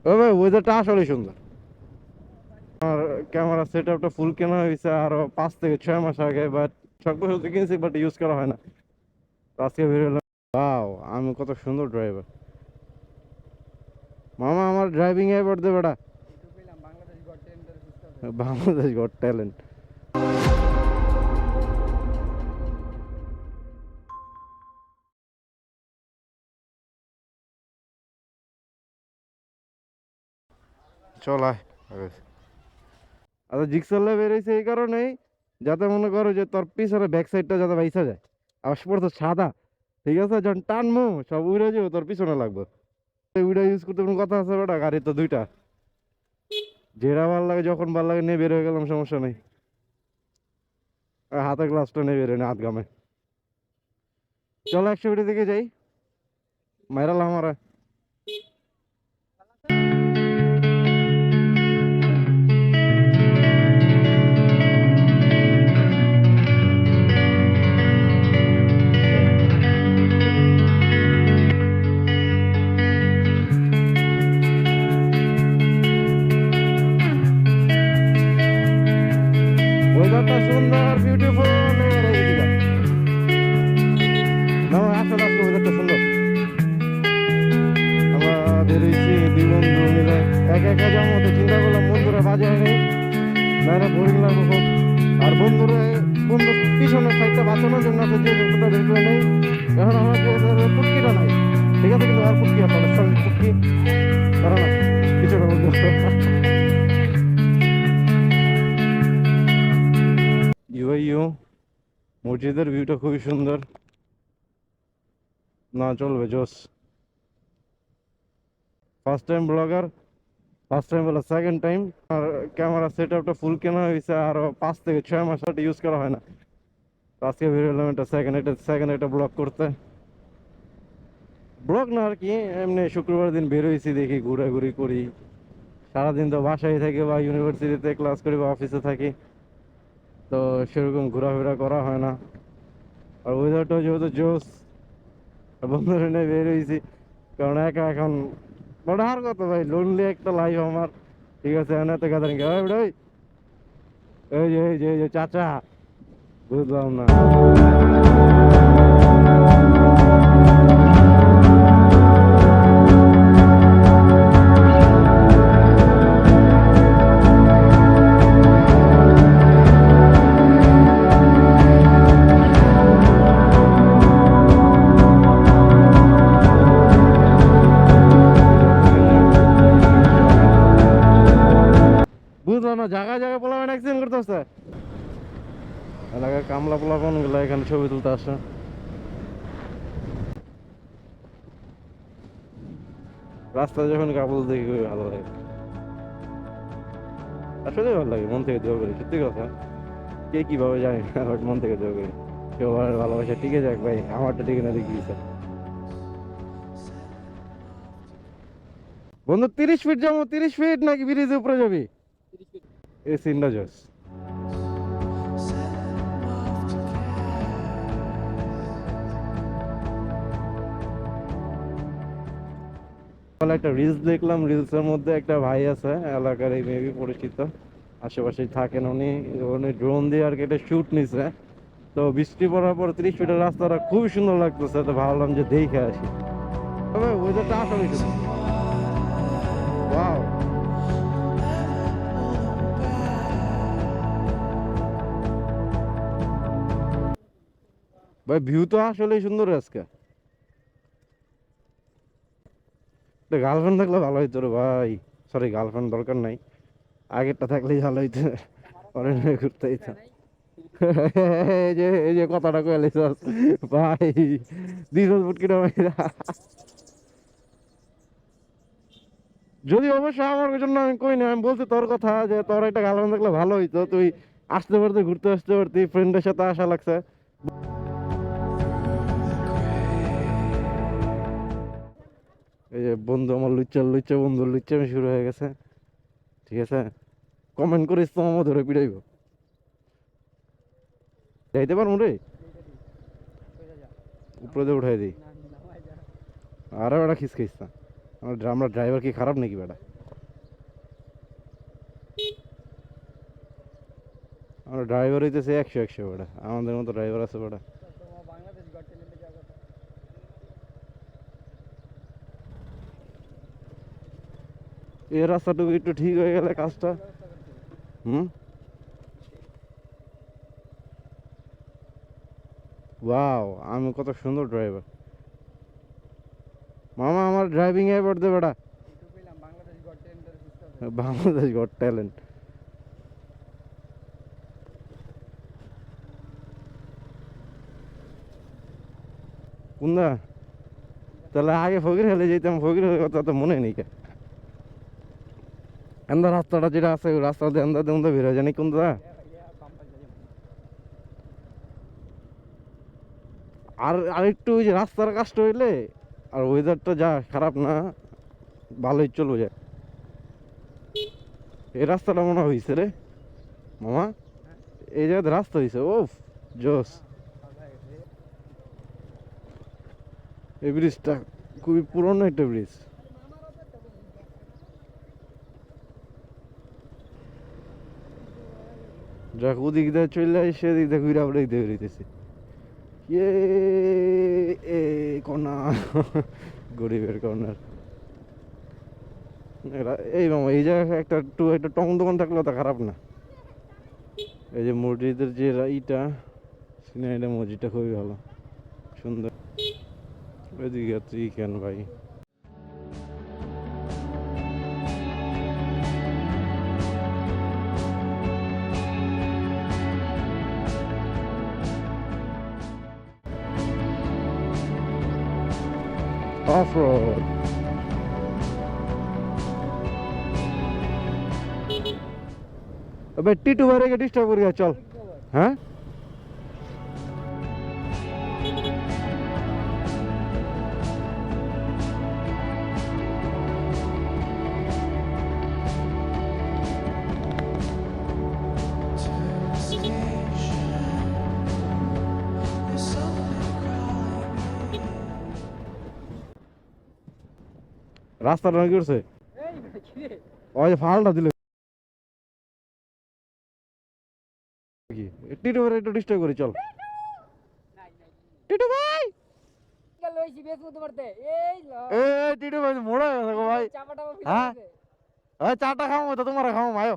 ও ভাই ওয়েদারটা আসলে সুন্দর। আমার ক্যামেরা সেট আপটা ফুল কেনা হয়েছে আরো 5 থেকে 6 মাস আগে, বাট শখ বসে কিনছি, বাট ইউজ করা হয় না। তো আজকে বেরোলাম। ওয়াও, আমি কত সুন্দর ড্রাইভার। মামা আমার ড্রাইভিং এবার দে বেটা। Bangladesh goat talent. চল আয়। আচ্ছা, জিক্সারটা বেরিয়েছে এই কারণেই, যাতে মনে করো যে তোর পিছনে ব্যাক সাইডটা যাতে বাইসা যায়। আর পড়তো সাদা, ঠিক আছে, যখন টানমো সব উড়ে যাবো, তোর পিছনে লাগবে। উইডা ইউজ করতে কোনো কথা আছে বেটা? গাড়ি তো দুইটা, যেটা ভাল লাগে যখন ভাল লাগে নিয়ে বের হয়ে গেলাম, সমস্যা নেই। আর হাতে গ্লাসটা নিয়ে বের হয় হাত গামে। চলো 100 দিকে যাই, মাইরাল আমারা। ওয়েদারটা সুন্দর, বিউটিফুল। আসলে আজকে ওয়েদারটা সুন্দর। আমরা বেরিয়েছি 2 বন্ধু মিলে, একা একা যাওয়ার মতো চিন্তা করলাম, বন্ধুরা বাজে নেই, নাহলে বোরিং লাগবে খুব। আর বন্ধুর পিছনের সাইডটা বাঁচানোর জন্য আছে যে বন্ধুটা বের করে নেই। এখন আমার যে পুটকিটা নাই, ঠিক আছে, কিন্তু আর পুটকি আছে, অনেক সঙ্গে পুটকি তারা না কিছু না বন্ধু। ইউ মসজিদের ভিউটা খুবই সুন্দর। না চলবে, জোস। First time blogger, first time বলে সেকেন্ড টাইম। আর ক্যামেরা সেট আপটা ফুল কেনা হয়েছে আরো 5 থেকে 6 মাস ইউজ করা হয় না। তো আজকে বেরোলাম এটা সেকেন্ড একটা ব্লগ করতে। ব্লগ না আর কি, এমনি শুক্রবার দিন বের হয়েছি, দেখি ঘোরাঘুরি করি। সারাদিন তো বাসায় থাকি বা ইউনিভার্সিটিতে ক্লাস করি বা অফিসে থাকি, তো সেরকম ঘোরাফেরা করা হয় না। আর ওয়েদারটাও যেহেতু জোস, বন্ধুরা নিয়ে বের হয়েছি। কারণ একা এখন বড় আর কত ভাই, লোনলি একটা লাইফ আমার, ঠিক আছে। এনে তো গ্যাদারিং এই যে চাচা, বুঝলাম না। বুঝলাম না, জায়গায় জায়গায় পোলাপান অ্যাক্সিডেন্ট করতেছে। এলাকায় কামলা পোলাপান গুলো এখানে ছবি তুলতে আসে। রাস্তায় যখন কাপল দেখি খুবই ভালো লাগে, আসলে ভালো লাগে, মন থেকে দোয়া করি, সত্যি কথা। কে কিভাবে জানি না, বাট মন থেকে দোয়া করি সবার ভালোবাসা টিকে যাক ভাই, আমারটা টিকে না দেখিয়েছে। বন্ধু 30 ফিট যাবো, 30 ফিট নাকি ব্রিজের উপরে যাবি? এই সিনটা জোস। একটা রিলস দেখলাম, রিলসের মধ্যে একটা ভাই আছে এলাকার, এই মেবি পরিচিত, আশেপাশেই থাকেন উনি। উনি ড্রোন দিয়ে আর কি একটা শুট নিছে। তো বৃষ্টি পড়ার পর 30 ফিটের রাস্তাটা খুবই সুন্দর লাগতেছে, তো ভাবলাম যে দেখে আসি। তবে ওয়েদারটা আসলে সুন্দর। ওয়াও, ভাই ভিউ তো আসলেই সুন্দর আজকে। গার্লফ্রেন্ড থাকলে ভালো হইতো রে ভাই। সরি, গার্লফ্রেন্ড দরকার নাই, আগেরটা থাকলেই ভালো হইতো। পরে নিয়ে ঘুরতে হইতো। এই যে কথাটা কয়ে লিছস ভাই, দিছস বুটকিটা ভাইরা। যদি অবশ্য আমার জন্য আমি কই না, আমি বলছি তোর কথা, যে তোর একটা গার্লফ্রেন্ড থাকলে ভালো হইতো, তুই আসতে পারতি, ঘুরতে আসতে পারতি, ফ্রেন্ডের সাথে আসা লাগছে। এই যে বন্ধু আমার লুচ্চা লুচ্চা বন্ধু লুচ্চামি শুরু হয়ে গেছে, ঠিক আছে। কমেন্ট করিস তো আমার ধরে পিড়াইব। যাইতে পারবো রে? উপরে দিয়ে উঠাই দিই। আরে বেটা খিস খাইস না, আমরা ড্রাইভার কি খারাপ নাকি বেটা? আমরা ড্রাইভার হইতেছে 100 বেটা, আমাদের মতো ড্রাইভার আছে বেটা? এই রাস্তাটুকু একটু ঠিক হয়ে গেলে কাজটা। হুম, ওয়াও, আমি কত সুন্দর ড্রাইভার। মামা আমার ড্রাইভিং এবার দে বেটা। Bangladesh goat talent. কোনটা? তাহলে আগে ফকির হেলে যেতাম, ফকির হেলে কথা তো মনে নেই কে। এন্দা রাস্তাটা যেটা আছে ওই রাস্তা দিয়ে এন্দা দিয়ে বের হয়ে জানি কোনটা। আর আরেকটু ওই যে রাস্তার কাজটা হইলে আর ওয়েদারটা যা খারাপ না, ভালোই চলবে যায়। এই রাস্তাটা মনে হয়েছে রে মামা, এই জায়গাতে রাস্তা হয়েছে। ও জোস, এই ব্রিজটা খুবই পুরনো একটা ব্রিজ। যাক ওদিক দিয়ে চলে আসে, এদিক দিয়ে ঘুরে আমরা দেখতে বেরিয়েছি। ইয়ে এ কর্নার, গরিবের কর্নার। এই মামা এই জায়গায় একটা টং দোকান থাকলে তো খারাপ না। এই যে মসজিদের যে ইটা সিনাইটা, মসজিদটা খুবই ভালো, সুন্দর। ওইদিকে তুই কেন ভাই? Of road. अबे टीटू भरे के डिस्टर्ब कर गया, चल। हाँ রাস্তা রং করছে ওই যে ফালটা দিল কি। টিটু ভরে একটু ডিস্টার্ব করি, চল। টিটু ভাই, এই টিটু ভাই মোড়া গেছে গো ভাই। হ্যাঁ, চাটা খাও তো, তোমার খাও মায়ো।